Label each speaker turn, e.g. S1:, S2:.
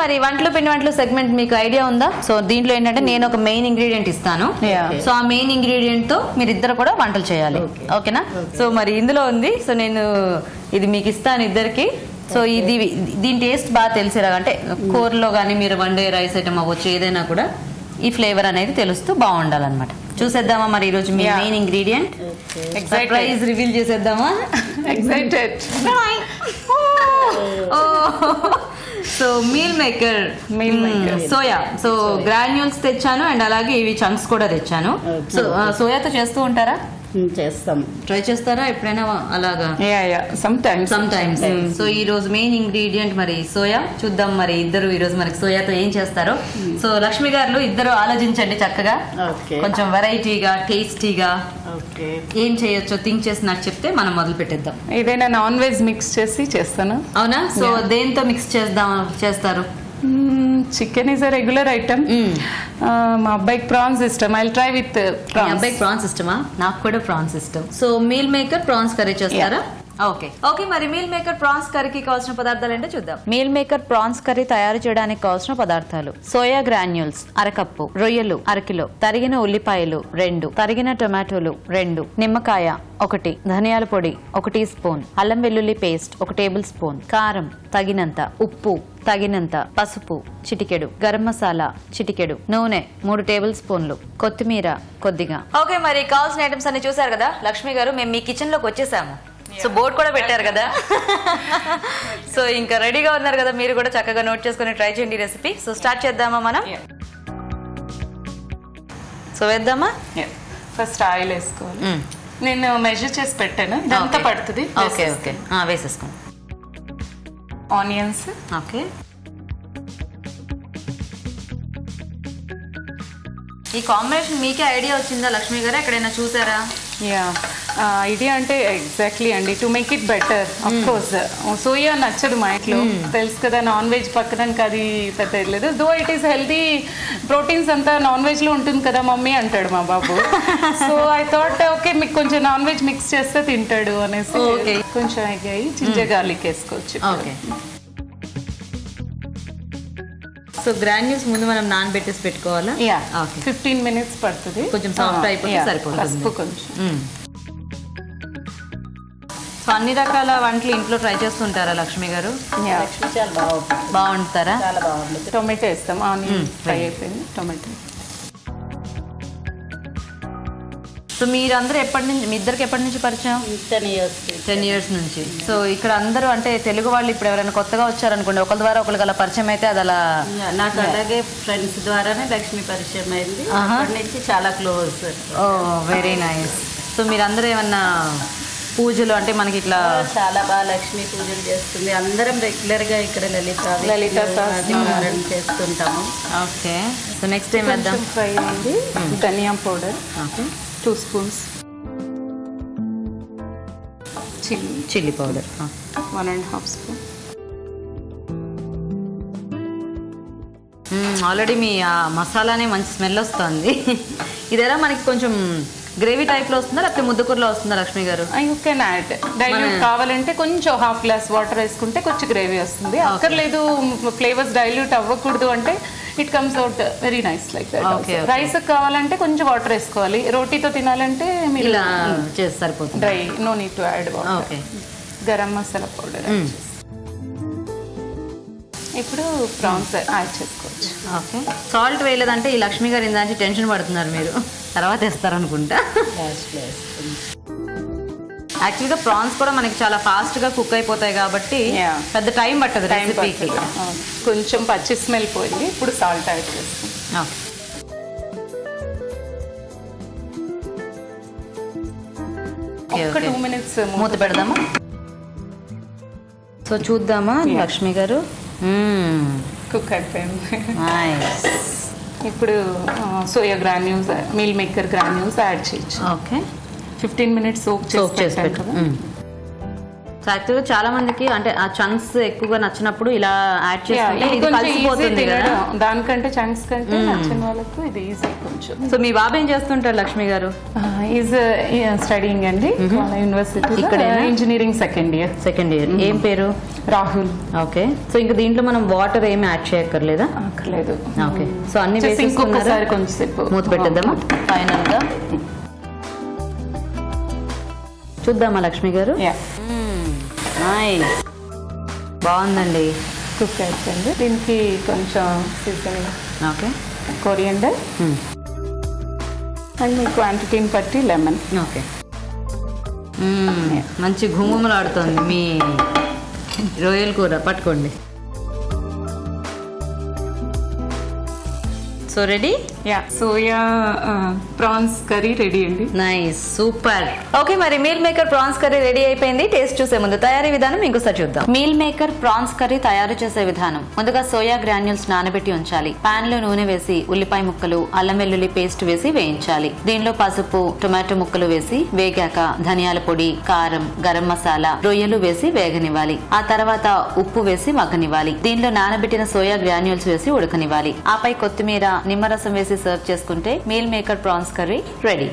S1: మరి వంటలు పిండి వంటలు సెగ్మెంట్ మీకు ఐడియా ఉందా? సో దీంట్లో ఏంటంటే నేను ఒక మెయిన్ ఇంగ్రీడియంట్ ఇస్తాను. సో ఆ మెయిన్ ఇంగ్రీడియంట్ తో మీరు ఇద్దరు కూడా వంటలు చేయాలి. ఓకేనా? సో మరి ఇందులో ఉంది. సో నేను ఇది మీకు ఇస్తాను ఇద్దరికి. సో ఇది దీని టేస్ట్ బాగా తెలిసేలా అంటే కూరలో కానీ మీరు వండే రైస్ ఐటమ్ అవ్వచ్చు ఏదైనా కూడా ఈ ఫ్లేవర్ అనేది తెలుస్తూ బాగుండాలన్నమాట. చూసేద్దామా మరి ఈరోజు మీ మెయిన్ ఇంగ్రీడియంట్ సర్ప్రైజ్ రివీల్ చేసేద్దామా?
S2: Excited.
S1: So meal maker soya. So granules తెచ్చాను అండ్ అలాగే ఇవి చంక్స్ కూడా తెచ్చాను. సో సోయాతో చేస్తూ ఉంటారా?
S3: చేస్తాం.
S1: ట్రై చేస్తారా ఎప్పుడైనా అలాగా?
S3: Some times.
S1: సో ఈ రోజు మెయిన్ ఇంగ్రీడియంట్ మరి సోయా. చూద్దాం మరి ఇద్దరు ఈ రోజు మనకి సోయాతో ఏం చేస్తారో. సో లక్ష్మి గారు ఇద్దరు ఆలోచించండి చక్కగా, కొంచెం వెరైటీగా టేస్టీగా ఏం చేయొచ్చో థింక్ చేసి నాకు చెప్తే మనం మొదలు పెట్టేద్దాం.
S2: ఏదైనా నాన్ వెజ్ మిక్స్ చేసి చేస్తాను.
S1: అవునా? సో దేంతో మిక్స్ చేస్తారు?
S2: Chicken is a regular item. మా అబ్బాయికి ప్రాన్స్ ఇష్టం. I try with prawns.
S1: అబ్బాయికి ప్రాన్స్ ఇష్టమా? నాకు కూడా ప్రాన్స్ ఇష్టం. So meal maker prawns curry చేస్తారా? ఓకే మరి మీల్ మేకర్ ప్రాన్స్ కర్రీకి కావాల్సిన పదార్థాలు ఏంటో చూద్దాం. మీల్ మేకర్ ప్రాన్స్ కర్రీ తయారు చేయడానికి కావాల్సిన పదార్థాలు: సోయా గ్రాన్యూల్స్ అరకప్పు, రొయ్యలు అరకిలో, తరిగిన ఉల్లిపాయలు 2, తరిగిన టొమాటోలు 2, నిమ్మకాయ 1, ధనియాల పొడి 1 టీ స్పూన్, అల్లం వెల్లుల్లి పేస్ట్ 1 టేబుల్ స్పూన్, కారం తగినంత, ఉప్పు తగినంత, పసుపు చిటికెడు, గరం మసాలా చిటికెడు, నూనె 3 టేబుల్ స్పూన్లు, కొత్తిమీర కొద్దిగా. ఓకే మరి కావాల్సిన ఐటమ్స్ అన్ని చూసారు కదా లక్ష్మి గారు. మేము మీ కిచెన్ లోకి వచ్చేసాము. సో బోర్డ్ కూడా పెట్టారు కదా. సో ఇంకా రెడీగా ఉన్నారు కదా, మీరు కూడా చక్కగా నోట్ చేసుకుని ట్రై చేయండి రెసిపీ. సో స్టార్ట్ చేద్దామా మనం? సో వేద్దామా?
S2: ఫస్ట్ ఆయిల్ వేసుకోవాలి. నేను మెజర్ చేసి పెట్టాను, ఇదంతా పడుతుంది.
S1: ఓకే వేసేసుకోండి.
S2: ఆనియన్స్.
S1: ఓకే, ఈ కాంబినేషన్ మీకే ఐడియా వచ్చిందా లక్ష్మి గారు? ఎక్కడైనా చూసారా?
S2: ఐడియా అంటే ఎగ్జాక్ట్లీ అండి, to make it better. Of course soya నచ్చదు మా ఇంట్లో, తెలుసు కదా. నాన్ వెజ్ పక్కనకి అది పెద్ద లేదు. Though it is healthy, proteins అంతా నాన్ వెజ్ లో ఉంటుంది కదా మమ్మీ అంటాడు మా బాబు. సో ఐ థాట్ ఓకే మీకు కొంచెం నాన్ వెజ్ మిక్స్ చేస్తే తింటాడు అనేసి కొంచెం ఎగ్గాయి జింజర్ గార్లిక్ వేసుకోవచ్చు.
S1: ఓకే. సో గ్రాన్యూల్స్ ముందు మనం నానబెట్టేసి పెట్టుకోవాలా?
S2: 15 minutes పడుతుంది.
S1: కొంచెం సాఫ్ట్ అయిపోతే సరిపోతుంది.
S2: పసుపు కొంచెం.
S1: సో అన్ని రకాల వంటలు ఇంట్లో ట్రై చేస్తుంటారా లక్ష్మి గారు?
S3: చాలా
S1: బాగుంటారా?
S3: చాలా బాగుంటుంది.
S2: టొమాటో వేస్తాం. ఆనియన్ ఫ్రై అయిపోయింది, టొమాటో.
S1: సో మీరందరూ ఎప్పటి నుంచి, మీ ఇద్దరికి ఎప్పటి నుంచి పరిచయం? 10 years నుంచి. సో ఇక్కడ అందరూ అంటే తెలుగు వాళ్ళు ఇప్పుడు ఎవరైనా కొత్తగా వచ్చారనుకోండి, ఒకరి ద్వారా ఒకరికి అలా పరిచయం అయితే అది అలా.
S3: నాకు అలాగే ఫ్రెండ్స్ ద్వారానే లక్ష్మి పరిచయం అయింది. అప్పటి నుంచి చాలా క్లోజ్.
S1: ఓ వెరీ నైస్. సో మీరందరూ ఏమన్నా పూజలు అంటే మనకి ఇట్లా
S3: చాలా బాగా లక్ష్మీ పూజలు చేస్తుంది. అందరం రెగ్యులర్ గా ఇక్కడ లలిత సహస్రనారాయణ చేస్తుంటాము.
S1: ఓకే. సో నెక్స్ట్ టైం వేద్దాం.
S2: ఫ్రై అయింది. ధనియా powder 2 spoons,
S1: chilli powder
S2: 1.5 spoon.
S1: Already మీ మసాలానే మంచి స్మెల్ వస్తుంది. ఇదేలా మనకి కొంచెం గ్రేవీ టైప్ లో వస్తుందా లేకపోతే ముద్దకూరలో వస్తుందా లక్ష్మి గారు?
S2: యూ కెన్ యాడ్ డైల్యూట్ కావాలంటే కొంచెం ½ glass వాటర్ వేసుకుంటే కొంచెం గ్రేవీ వస్తుంది. అక్కర్లేదు ఫ్లేవర్స్ డైల్యూట్ అవ్వకూడదు అంటే it comes out very nice like that. Rice కావాలంటే కొంచెం వాటర్ వేసుకోవాలి. రోటీతో తినాలంటే మీరు
S1: ఇలా చేసి సరిపోతుంది.
S2: Dry, no need to add water. Garam masala powder. ఇప్పుడు ప్రాన్స్ యాడ్ చేసుకోవచ్చు.
S1: ఓకే. సాల్ట్ వేయలేదంటే ఈ లక్ష్మి గారు ఇందాక టెన్షన్ పడుతున్నారు మీరు, తర్వాత వేస్తారనుకుంటా. యాక్చువల్గా ప్రాన్స్ కూడా మనకి చాలా ఫాస్ట్గా కుక్ అయిపోతాయి కాబట్టి పెద్ద టైం పట్టదు రెసిపీకి.
S2: కొంచెం పచ్చి స్మెల్ పోయింది. ఇప్పుడు సాల్ట్ యాడ్ చేస్తాం. ఒక 2 minutes
S1: మూత పెడదామా? సో చూద్దామా లక్ష్మి గారు.
S2: కుక్ అయిపోయింది. ఇప్పుడు soya granules, meal maker granules add చేయొచ్చు.
S1: ఓకే.
S2: 15 minutes సోక్ చేసి పెట్టాం కదా.
S1: సో యాక్చువల్గా చాలా మందికి అంటే ఆ చంక్స్ ఎక్కువగా నచ్చినప్పుడు ఇలా యాడ్ చేస్తుంటే ఇది
S2: కొంచెం ఈజీ
S1: కలిసిపోతుంది కదా.
S2: తినడం, దానికంటే చంక్స్ కంటే నచ్చిన వాళ్ళకు ఇది ఈజీ కొంచెం.
S1: సో మీ బాబు ఏం చేస్తుంటారు లక్ష్మి గారు?
S2: ఈజ్ స్టడీయింగ్ అండి యూనివర్సిటీ
S1: ఇక్కడ
S2: ఇంజనీరింగ్ సెకండ్ ఇయర్.
S1: ఏం పేరు?
S2: రాహుల్.
S1: ఓకే. సో ఇంకా దీంట్లో మనం వాటర్ ఏమి యాడ్ చేయక్కర్లేదా?
S2: అక్కర్లేదు.
S1: ఓకే. సో అన్ని
S2: ఇంకొకసారి కొంచెంసేపు
S1: మూత పెట్టేద్దామా? ఫైనల్ గా చూద్దామా లక్ష్మి గారు? నైస్, బాగుందండి.
S2: కుక్ అయిపోయింది. దీనికి కొంచెం సీజనింగ్,
S1: ఓకే,
S2: కొరియండర్ అండ్ మీ క్వాంటిటీని బట్టి లెమన్.
S1: ఓకే. మంచి ఘుమఘుమలాడుతోంది మీ రొయ్యల కూర. పట్టుకోండి. So ready?
S2: Soya prawns curry ready అండి.
S1: Nice, super. ఓకే, మరి meal maker prawns curry ready అయిపోయింది. టేస్ట్ చూసే ముందు తయారీ విధానం ఇంకోసారి చూద్దాం. మీల్ మేకర్ ప్రాన్స్ కర్రీ తయారు చేసే విధానం: ముందుగా సోయా గ్రాన్యూల్స్ నానబెట్టి ఉంచాలి. పాన్ లో నూనె వేసి ఉల్లిపాయ ముక్కలు, అల్లం వెల్లుల్లి పేస్ట్ వేసి వేయించాలి. దీనిలో పసుపు, టొమాటో ముక్కలు వేసి వేగాక ధనియాల పొడి, కారం, గరం మసాలా, రొయ్యలు వేసి వేగనివ్వాలి. ఆ తర్వాత ఉప్పు వేసి మగ్గనివ్వాలి. దీనిలో నానబెట్టిన సోయా గ్రాన్యూల్స్ వేసి ఉడకనివ్వాలి. ఆపై కొత్తిమీర, నిమ్మరసం వేసి సర్వ్ చేసుకుంటే meal maker prawns curry ready.